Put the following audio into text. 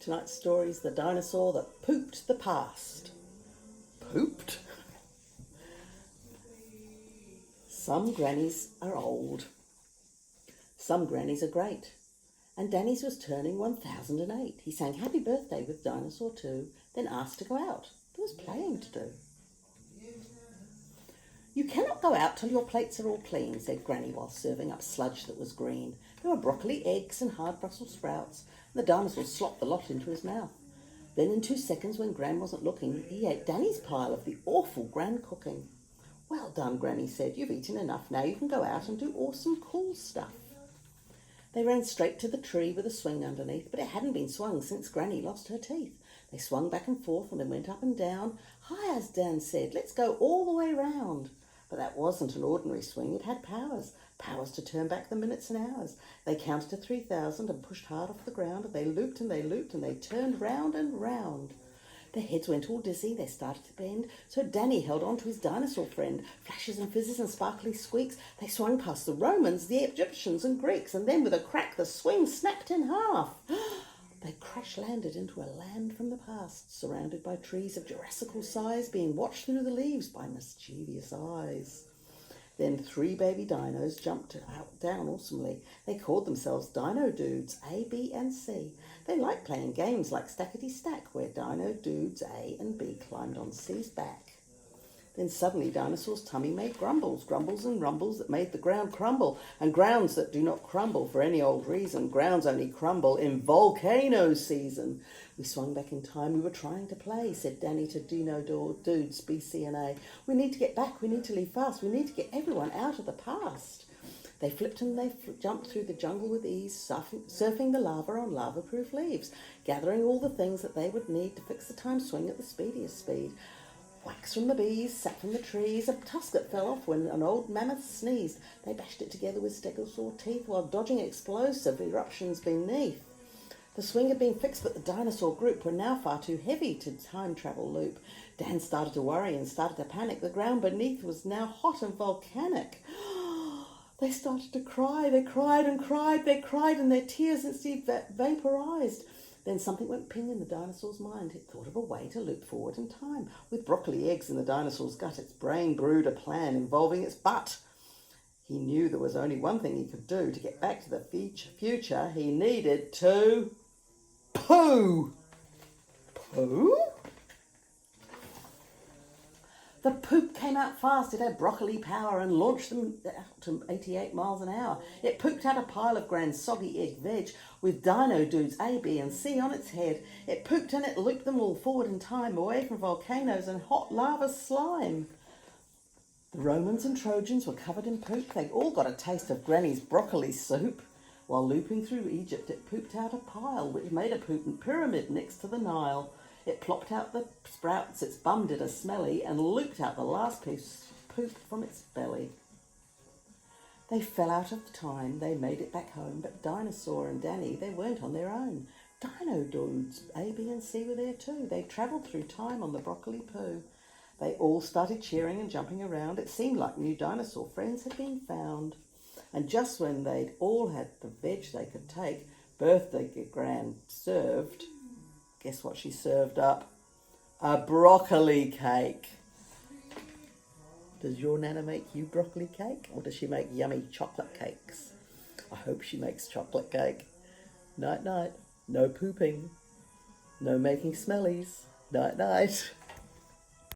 Tonight's story is the dinosaur that pooped the past. Pooped? Some grannies are old. Some grannies are great. And Danny's was turning 1008. He sang happy birthday with Dinosaur 2, then asked to go out. There was playing to do. You cannot go out till your plates are all clean, said Granny while serving up sludge that was green. There were broccoli, eggs and hard Brussels sprouts, and the dinosaur slopped the lot into his mouth. Then in 2 seconds, when Gran wasn't looking, he ate Danny's pile of the awful Gran cooking. Well done, Granny said. You've eaten enough. Now you can go out and do awesome cool stuff. They ran straight to the tree with a swing underneath, but it hadn't been swung since Granny lost her teeth. They swung back and forth and then went up and down. Hi, as Dan said, let's go all the way round. But that wasn't an ordinary swing. It had powers. Powers to turn back the minutes and hours. They counted to 3,000 and pushed hard off the ground, and they looped and they looped and they turned round and round. Their heads went all dizzy, they started to bend, so Danny held on to his dinosaur friend. Flashes and fizzes and sparkly squeaks, they swung past the Romans, the Egyptians and Greeks, and then with a crack the swing snapped in half. They crash-landed into a land from the past, surrounded by trees of Jurassical size, being watched through the leaves by mischievous eyes. Then 3 baby dinos jumped down awesomely. They called themselves Dino Dudes, A, B and C. They liked playing games like Stackety Stack, where Dino Dudes A and B climbed on C's back. Then suddenly Dinosaur's tummy made grumbles and rumbles that made the ground crumble, and grounds that do not crumble for any old reason. Grounds only crumble in volcano season. We swung back in time. We were trying to play, said Danny to Dino Dudes B, C and A. We need to get back. We need to leave fast. We need to get everyone out of the past. They flipped and they jumped through the jungle with ease, surfing the lava on lava-proof leaves, gathering all the things that they would need to fix the time swing at the speediest speed. Wax from the bees, sap from the trees, a tusk that fell off when an old mammoth sneezed. They bashed it together with stegosaur teeth while dodging explosive eruptions beneath. The swing had been fixed, but the dinosaur group were now far too heavy to time travel loop. Dan started to worry and started to panic. The ground beneath was now hot and volcanic. They started to cry. They cried and cried. They cried, and their tears instead vaporized. Then something went ping in the dinosaur's mind. It thought of a way to loop forward in time. With broccoli eggs in the dinosaur's gut, its brain brewed a plan involving its butt. He knew there was only one thing he could do to get back to the future. He needed to poo. Poo? The poop came out fast. It had broccoli power and launched them out to 88 miles an hour. It pooped out a pile of grand soggy egg veg with Dino Dudes A, B and C on its head. It pooped and it looped them all forward in time, away from volcanoes and hot lava slime. The Romans and Trojans were covered in poop. They all got a taste of Granny's broccoli soup. While looping through Egypt, it pooped out a pile which made a poop pyramid next to the Nile. It plopped out the sprouts, its bum did a smelly, and looped out the last piece poop from its belly. They fell out of time. They made it back home, but Dinosaur and Danny, they weren't on their own. Dino Dudes A, B and C were there too. They travelled through time on the broccoli poo. They all started cheering and jumping around. It seemed like new dinosaur friends had been found. And just when they'd all had the veg they could take, birthday Gran served. Guess what she served up? A broccoli cake. Does your Nana make you broccoli cake? Or does she make yummy chocolate cakes? I hope she makes chocolate cake. Night, night. No pooping. No making smellies. Night, night.